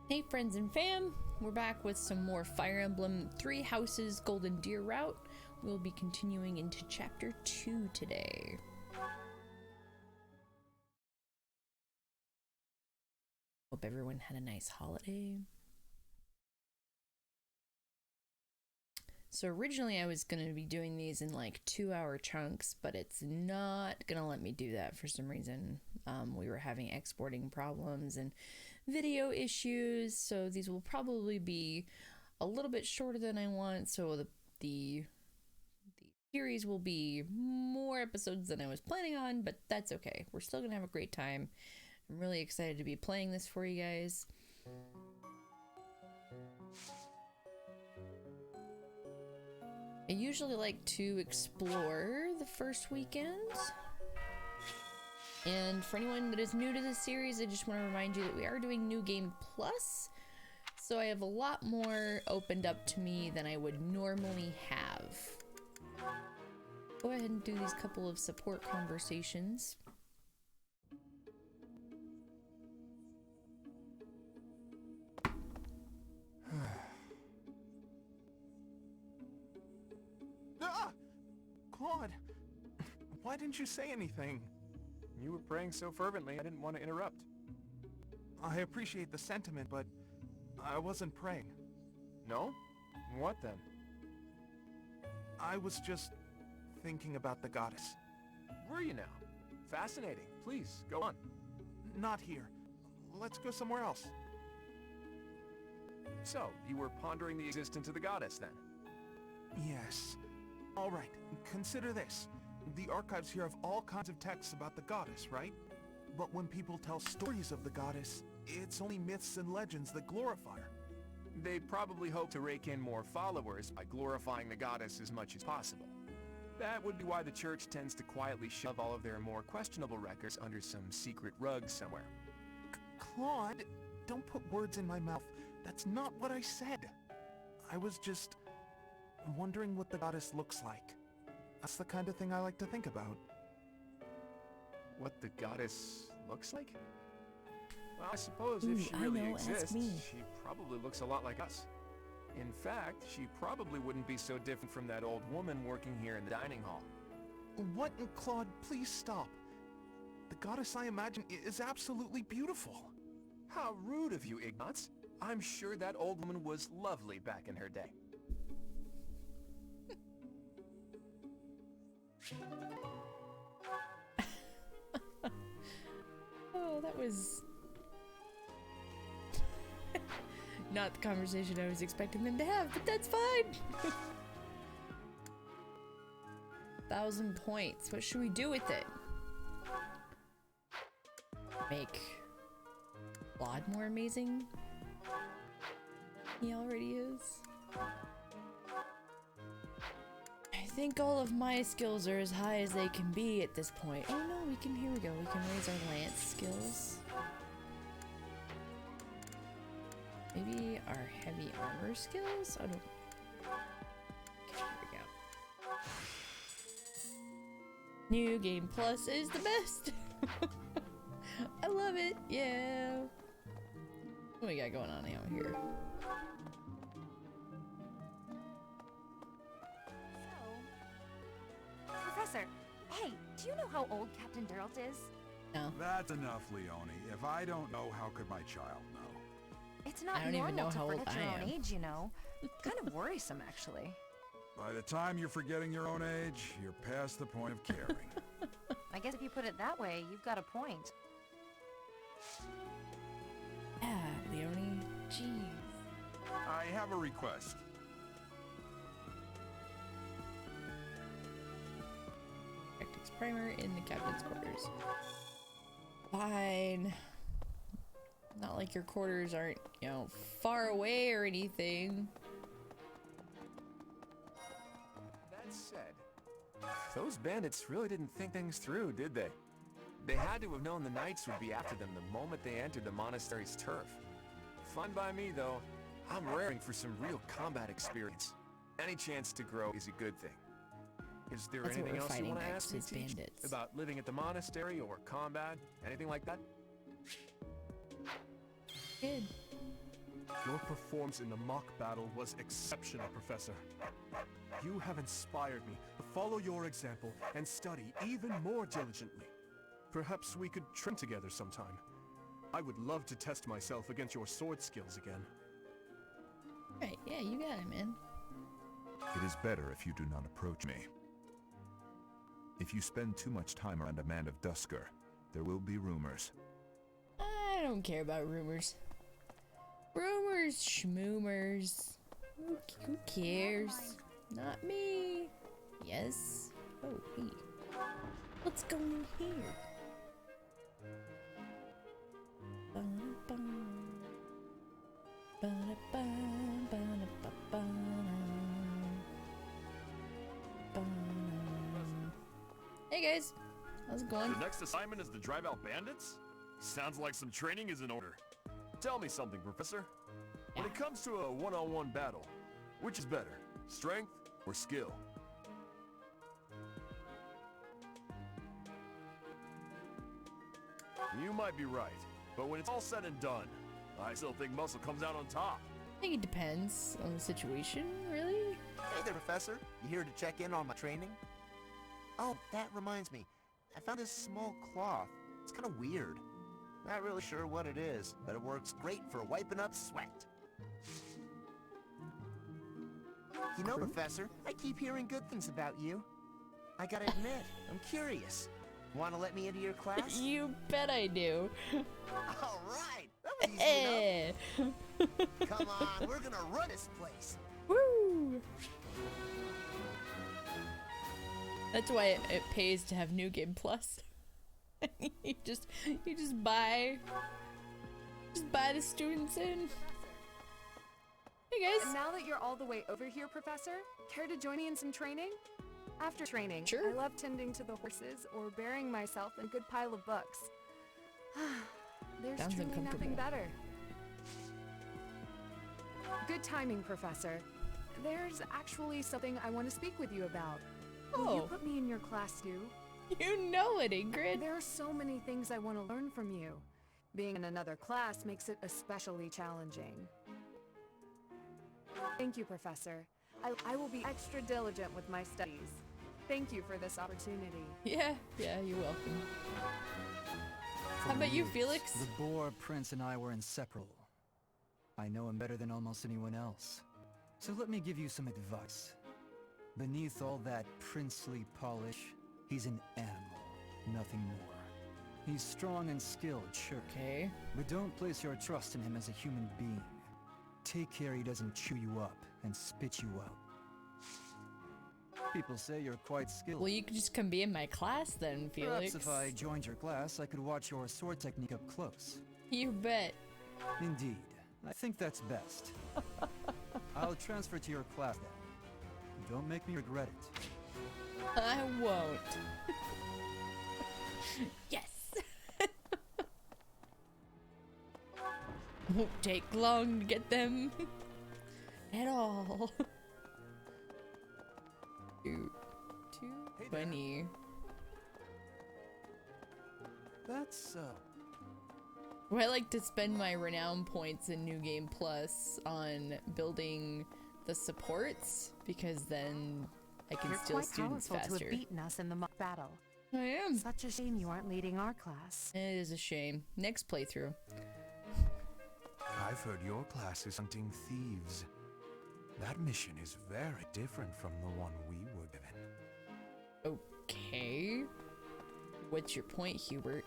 Hey friends and fam, we're back with some more Fire Emblem 3 Houses Golden Deer route. We'll be continuing into chapter 2 today. Hope everyone had a nice holiday. So originally I was going to be doing these in like 2-hour chunks, but it's not going to let me do that for some reason. We were having exporting problems and video issues, so these will probably be a little bit shorter than I want, so the series will be more episodes than I was planning on, but that's okay. We're still going to have a great time. I'm really excited to be playing this for you guys. I usually like to explore the first weekend. And for anyone that is new to this series, I just want to remind you that we are doing New Game Plus. So I have a lot more opened up to me than I would normally have. Go ahead and do these couple of support conversations. Claude, why didn't you say anything? You were praying so fervently, I didn't want to interrupt. I appreciate the sentiment, but I wasn't praying. No? What then? I was just thinking about the goddess. Were you now? Fascinating. Please, go on. Not here. Let's go somewhere else. So, you were pondering the existence of the goddess then? Yes. All right, consider this. The archives here have all kinds of texts about the goddess, right? But when people tell stories of the goddess, it's only myths and legends that glorify her. They probably hope to rake in more followers by glorifying the goddess as much as possible. That would be why the church tends to quietly shove all of their more questionable records under some secret rug somewhere. Claude, don't put words in my mouth. That's not what I said. I was just wondering what the goddess looks like. That's the kind of thing I like to think about. What the goddess looks like? Well, I suppose if she really exists, she probably looks a lot like us. In fact, she probably wouldn't be so different from that old woman working here in the dining hall. What? Claude, please stop. The goddess I imagine is absolutely beautiful. How rude of you, Ignatz. I'm sure that old woman was lovely back in her day. Oh, that was not the conversation I was expecting them to have, but that's fine. 1,000 points. What should we do with it? Make Claude more amazing? He already is. I think all of my skills are as high as they can be at this point. Oh no, here we go, we can raise our lance skills. Maybe our heavy armor skills? I don't... Okay, here we go. New Game Plus is the best! I love it, yeah! What we got going on out here? Professor, hey, do you know how old Captain Geralt is? No. That's enough, Leone. If I don't know, how could my child know? It's not I don't normal even know to how old forget I your am. own age, you know. Kind of worrisome, actually. By the time you're forgetting your own age, you're past the point of caring. I guess if you put it that way, you've got a point. Yeah, Leone. Jeez. I have a request. Tactics primer in the captain's quarters. Fine. Not like your quarters aren't, you know, far away or anything. That said, those bandits really didn't think things through, did they? They had to have known the knights would be after them the moment they entered the monastery's turf. Fun by me, though. I'm raring for some real combat experience. Any chance to grow is a good thing. Is there That's what anything we're else you fighting want to next, ask me, is Teach? bandits. About living at the monastery or combat? Anything like that? Good. Your performance in the mock battle was exceptional, Professor. You have inspired me to follow your example and study even more diligently. Perhaps we could train together sometime. I would love to test myself against your sword skills again. Right, yeah, you got it, man. It is better if you do not approach me. If you spend too much time around a man of Dusker, there will be rumors. I don't care about rumors. Rumors, schmoomers. Who cares? Not me. Yes. Oh, hey. What's going here? Ba-da-bum. Ba-da-bum, ba-da-ba-bum. Bum. Hey guys, how's it going? The next assignment is to drive out bandits? Sounds like some training is in order. Tell me something, Professor. When it comes to a one-on-one battle, which is better, strength or skill? You might be right, but when it's all said and done, I still think muscle comes out on top. I think it depends on the situation, really. Hey there, Professor. You here to check in on my training? Oh, that reminds me. I found this small cloth. It's kind of weird. Not really sure what it is, but it works great for wiping up sweat. You know, Professor, I keep hearing good things about you. I gotta admit, I'm curious. Want to let me into your class? You bet I do. All right, that was easy enough. Come on, we're gonna run this place. Woo! That's why it pays to have New Game Plus. you just buy the students in. Hey guys. And now that you're all the way over here, Professor, care to join me in some training? After training, Sure. I love tending to the horses or burying myself in a good pile of books. There's Sounds truly uncomfortable. nothing better. Good timing, Professor. There's actually something I want to speak with you about. Will you Oh. put me in your class too? You know it, Ingrid. There are so many things I want to learn from you. Being in another class makes it especially challenging. Thank you, Professor. I will be extra diligent with my studies. Thank you for this opportunity. Yeah, you're welcome. How about you, Felix? The Boar Prince and I were inseparable. I know him better than almost anyone else. So let me give you some advice. Beneath all that princely polish, he's an animal, nothing more. He's strong and skilled, sure. Okay. But don't place your trust in him as a human being. Take care he doesn't chew you up and spit you out. People say you're quite skilled. Well, you could just come be in my class then, Felix. Perhaps if I joined your class, I could watch your sword technique up close. You bet. Indeed. I think that's best. I'll transfer to your class then. Don't make me regret it. I won't. Yes. Won't take long to get them at all. Two, 220. That's, Well, I like to spend my renown points in New Game Plus on building the supports, because then I can You're steal quite students powerful faster. to have beaten us in the mock battle. I am. Such a shame you aren't leading our class. It is a shame. Next playthrough. I've heard your class is hunting thieves. That mission is very different from the one we were given. Okay. What's your point, Hubert?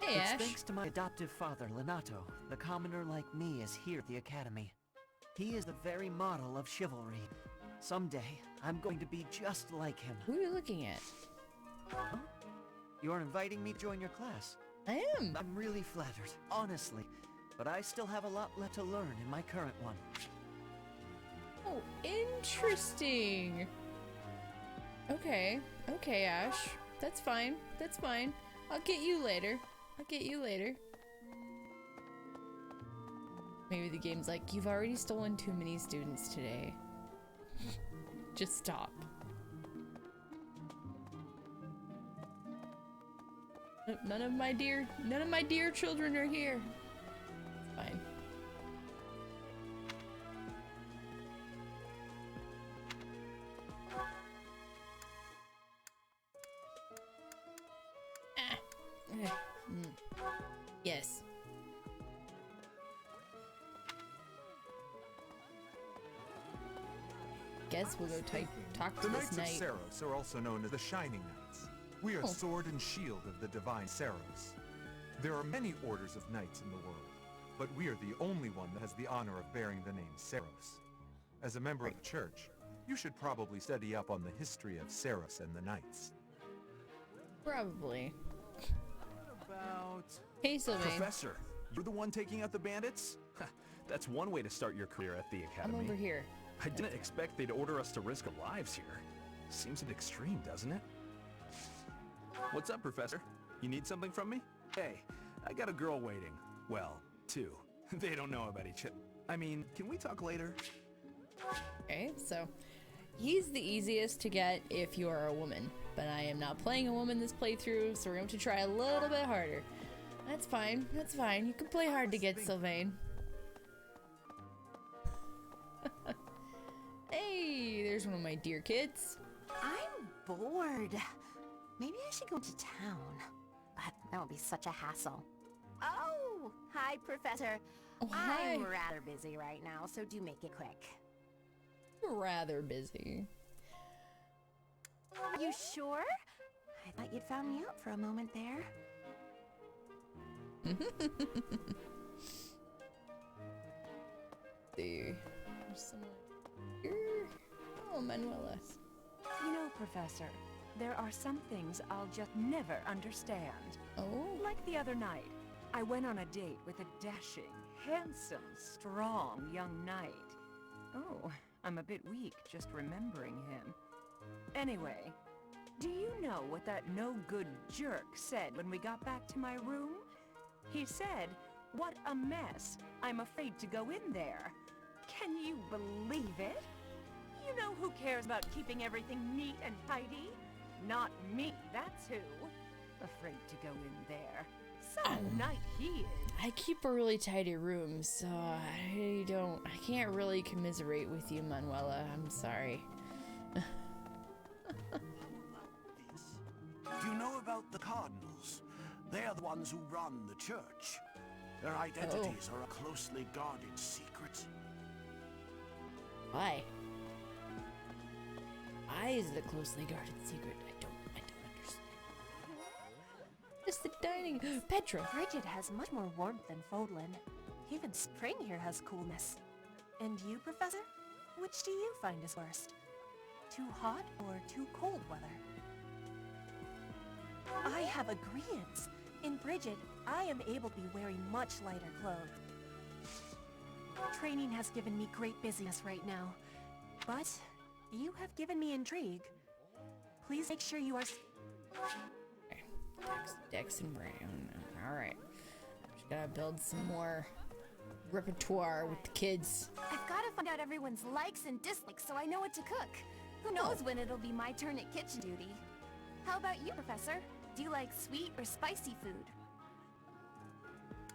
Hey, It's Ash. thanks to my adoptive father, Lenato. The commoner like me is here at the academy. He is the very model of chivalry. Someday, I'm going to be just like him. Who are you looking at? Huh? You're inviting me to join your class. I am. I'm really flattered, honestly. But I still have a lot left to learn in my current one. Oh, interesting. Okay, Ash. That's fine. That's fine. I'll get you later. Maybe the game's like, you've already stolen too many students today. Just stop. None of my dear children are here. It's fine. Yes. Guess we'll go talk to The this Knights of knight. Saros are also known as the Shining Knights. We are sword and shield of the divine Saros. There are many orders of knights in the world, but we are the only one that has the honor of bearing the name Saros. As a member of the church, you should probably study up on the history of Saros and the knights. Probably. About... Hey, Sylvain. Professor, you're the one taking out the bandits? That's one way to start your career at the I'm academy. over here. I didn't expect they'd order us to risk our lives here. Seems a bit extreme, doesn't it? What's up, Professor? You need something from me? Hey, I got a girl waiting. Well, two. They don't know about each other. I mean, can we talk later? Okay, so he's the easiest to get if you are a woman, but I am not playing a woman this playthrough, so we're going to try a little bit harder. That's fine. That's fine. You can play hard to get, Sylvain. Hey, there's one of my dear kids. I'm bored. Maybe I should go to town. But that would be such a hassle. Oh, hi, Professor. Oh, hi. I'm rather busy right now, so do make it quick. Rather busy. Are you sure? I thought you'd found me out for a moment there. There's someone here. Oh, Manuela. You know, Professor, there are some things I'll just never understand. Oh? Like the other night, I went on a date with a dashing, handsome, strong young knight. Oh, I'm a bit weak just remembering him. Anyway, do you know what that no-good jerk said when we got back to my room? He said, "What a mess. I'm afraid to go in there." Can you believe it? You know who cares about keeping everything neat and tidy? Not me, that's who. Afraid to go in there. Some knight he is. I keep a really tidy room, so I can't really commiserate with you, Manuela. I'm sorry. Do you know about the Cardinals? They are the ones who run the church. Their identities are a closely guarded secret. Why? Why is it a closely guarded secret? I don't understand. Just the dining... Petra! Bridget has much more warmth than Fodlan. Even spring here has coolness. And you, Professor? Which do you find is worst? Too hot or too cold weather? I have agreeance. In Bridget, I am able to be wearing much lighter clothes. Training has given me great busyness right now. But you have given me intrigue. Please make sure you are... Okay. Dex and Brown. Alright. Just gotta build some more repertoire with the kids. I've got to find out everyone's likes and dislikes so I know what to cook. Who knows when it'll be my turn at kitchen duty. How about you, Professor? Do you like sweet or spicy food?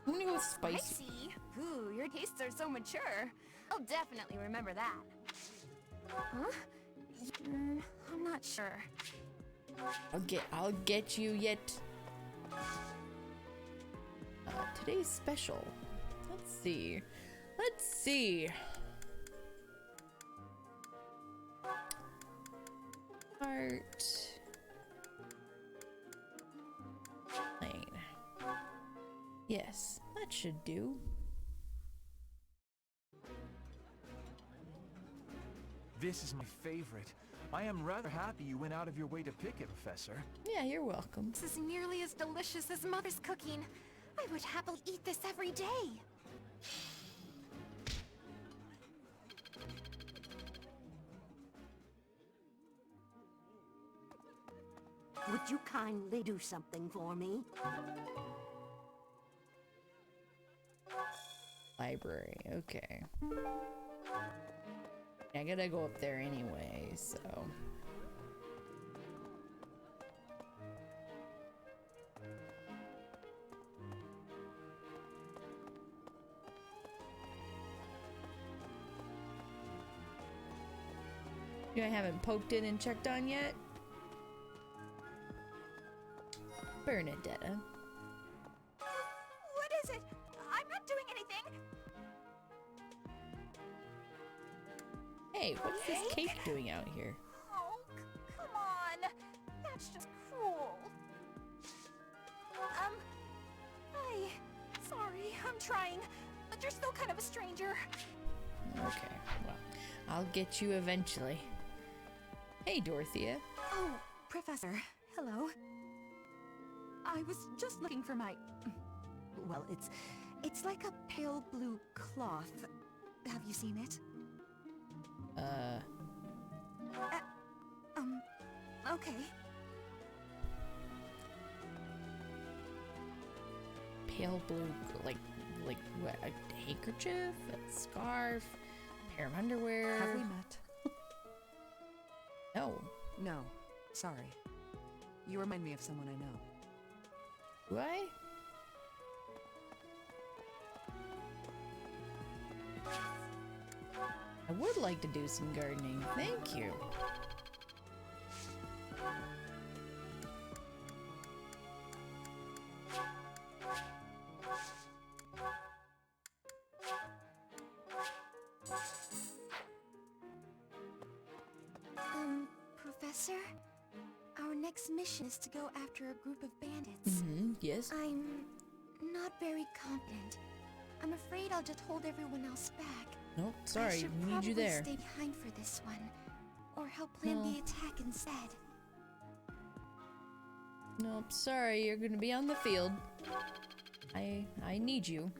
I'm gonna go with spicy. Spicy? Ooh, your tastes are so mature. I'll definitely remember that. Huh? I'm not sure. I'll get you yet. Today's special. Let's see. Art. Plain. Yes, that should do. This is my favorite. I am rather happy you went out of your way to pick it, Professor. Yeah, you're welcome. This is nearly as delicious as Mother's cooking. I would happily eat this every day. Would you kindly do something for me? Library, okay. I gotta go up there anyway, so... You haven't poked in and checked on yet? Bernadetta. What is it? I'm not doing anything. Hey, what is this cake doing out here? Oh, come on. That's just cruel. Hi. Sorry, I'm trying, but you're still kind of a stranger. Okay, well, I'll get you eventually. Hey, Dorothea. Oh, Professor. Hello. I was just looking for my... Well, it's like a pale blue cloth. Have you seen it? Okay. Pale blue, like what? A handkerchief? A scarf? A pair of underwear? Have we met? No. No. Sorry. You remind me of someone I know. Do I? I would like to do some gardening. Thank you. Professor? Our next mission is to go after a group of bandits. Yes? I'm not very confident. I'm afraid I'll just hold everyone else back. Nope, I sorry, should we need probably you there. stay behind for this one, or help plan No. the attack instead. Nope, sorry, you're gonna be on the field. I need you.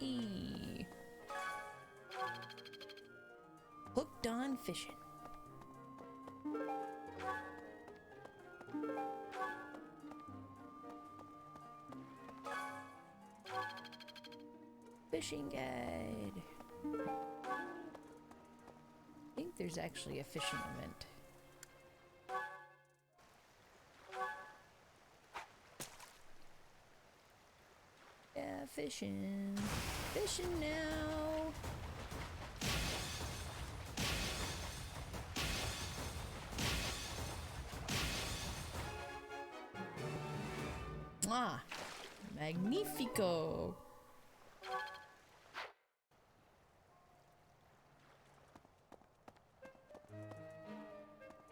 Eee. Hooked on fishing. Fishing guide. I think there's actually a fishing event. Yeah, fishing. Fishing now. Mwah! Magnifico!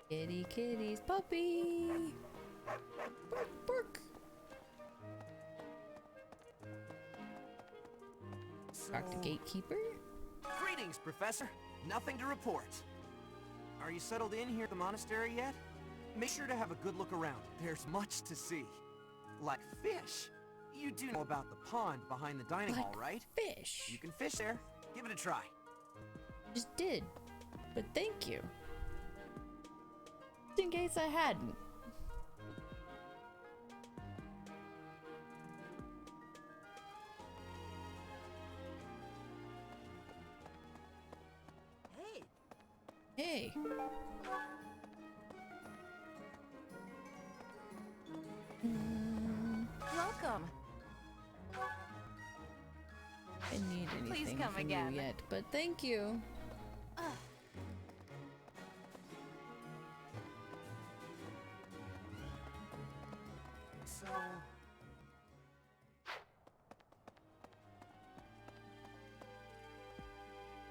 Kitty, kitties, puppy! Bark, bark! Talk to gatekeeper? Greetings, Professor. Nothing to report. Are you settled in here at the monastery yet? Make sure to have a good look around. There's much to see. Like fish. You do know about the pond behind the dining hall, right? Fish? You can fish there. Give it a try. Just did. But thank you. Just in case I hadn't. Hey. Welcome. I need Please anything come from again. you yet, but thank you. So...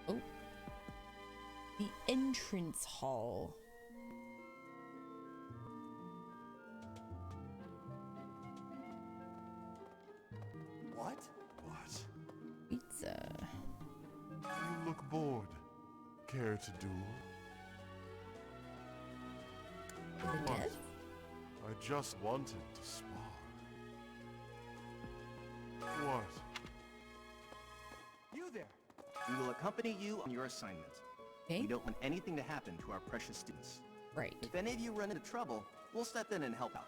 Oh. The entrance hall. What? What? Pizza. You look bored. Care to duel? To the What? death? I just wanted to spar. What? You there! We will accompany you on your assignment. Okay. We don't want anything to happen to our precious students. Right. If any of you run into trouble, we'll step in and help out.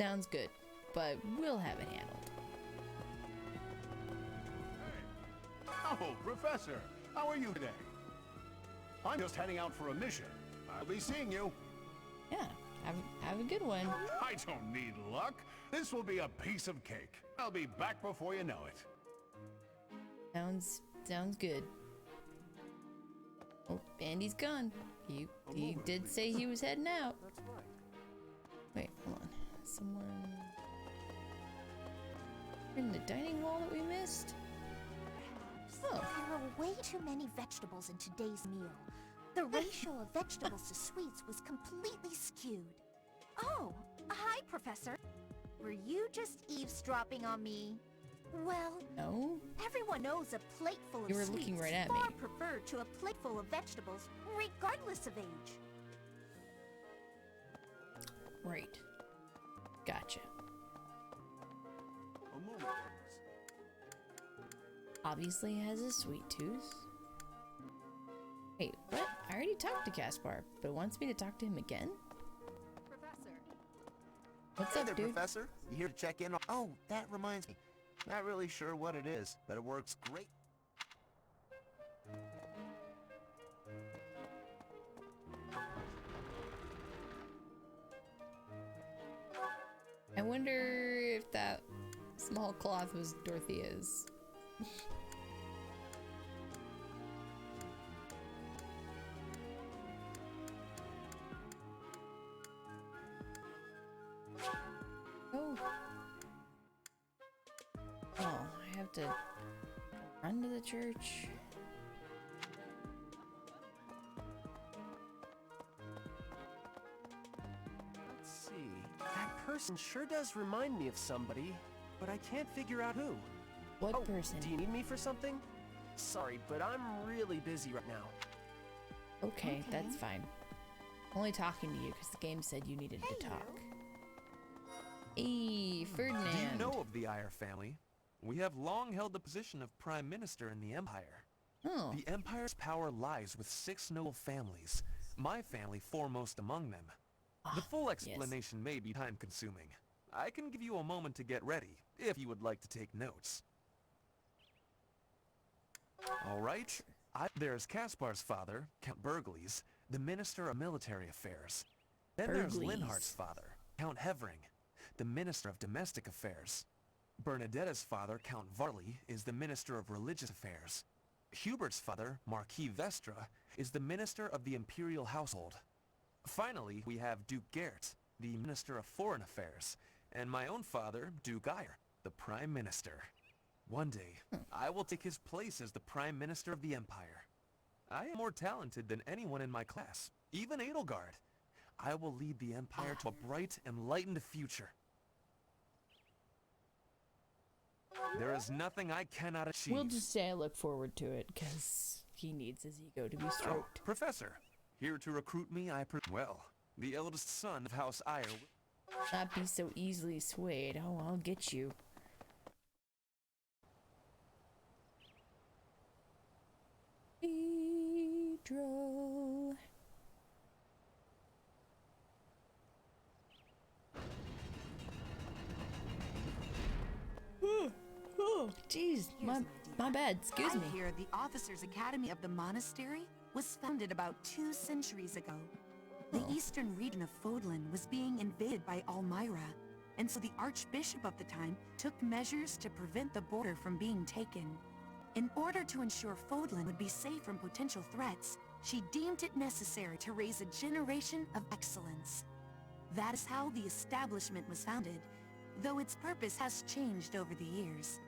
Sounds good, but we'll have it handled. Oh, Professor, how are you today? I'm just heading out for a mission. I'll be seeing you. Yeah, have a good one. I don't need luck. This will be a piece of cake. I'll be back before you know it. Sounds good. Oh, Andy's gone. He did say he was heading out. That's right. Wait, hold on. Someone in the dining hall that we missed? Oh. There were way too many vegetables in today's meal. The ratio of vegetables to sweets was completely skewed. Oh, hi, Professor. Were you just eavesdropping on me? Well, no. Everyone knows a plateful of You were sweets looking right is at far me. preferred to a plateful of vegetables, regardless of age. Right. Gotcha. A moment, please. Obviously has a sweet tooth. Wait, what? I already talked to Caspar, but it wants me to talk to him again? Professor. What's Hey up, there, dude? Professor. You here to check in on... Oh, that reminds me. Not really sure what it is, but it works great. I wonder if that small cloth was Dorothea's. Oh. Oh, I have to run to the church. Let's see. That person sure does remind me of somebody, but I can't figure out who. What person? Do you need me for something? Sorry, but I'm really busy right now. Okay, that's fine. I'm only talking to you because the game said you needed to talk. Hey, Ferdinand. Do you know of the Eyre family? We have long held the position of Prime Minister in the Empire. Oh. The Empire's power lies with 6 noble families, my family foremost among them. The full explanation may be time-consuming. I can give you a moment to get ready, if you would like to take notes. Alright, there's Caspar's father, Count Burgles, the Minister of Military Affairs. Then there's Linhardt's father, Count Hevering, the Minister of Domestic Affairs. Bernadetta's father, Count Varley, is the Minister of Religious Affairs. Hubert's father, Marquis Vestra, is the Minister of the Imperial Household. Finally, we have Duke Gert, the Minister of Foreign Affairs, and my own father, Duke Eyre, the Prime Minister. One day, I will take his place as the Prime Minister of the Empire. I am more talented than anyone in my class, even Edelgard. I will lead the Empire to a bright, enlightened future. There is nothing I cannot achieve. We'll just say I look forward to it, because he needs his ego to be stroked. Oh, Professor, here to recruit me, well, the eldest son of House Eyre will not be so easily swayed. Oh, I'll get you. Pedro. Oh, jeez, my bad. Excuse me. I hear the Officers' Academy of the monastery was founded about 2 centuries ago. The eastern region of Fodlan was being invaded by Almyra, and so the Archbishop of the time took measures to prevent the border from being taken. In order to ensure Fodlan would be safe from potential threats, she deemed it necessary to raise a generation of excellence. That is how the establishment was founded, though its purpose has changed over the years.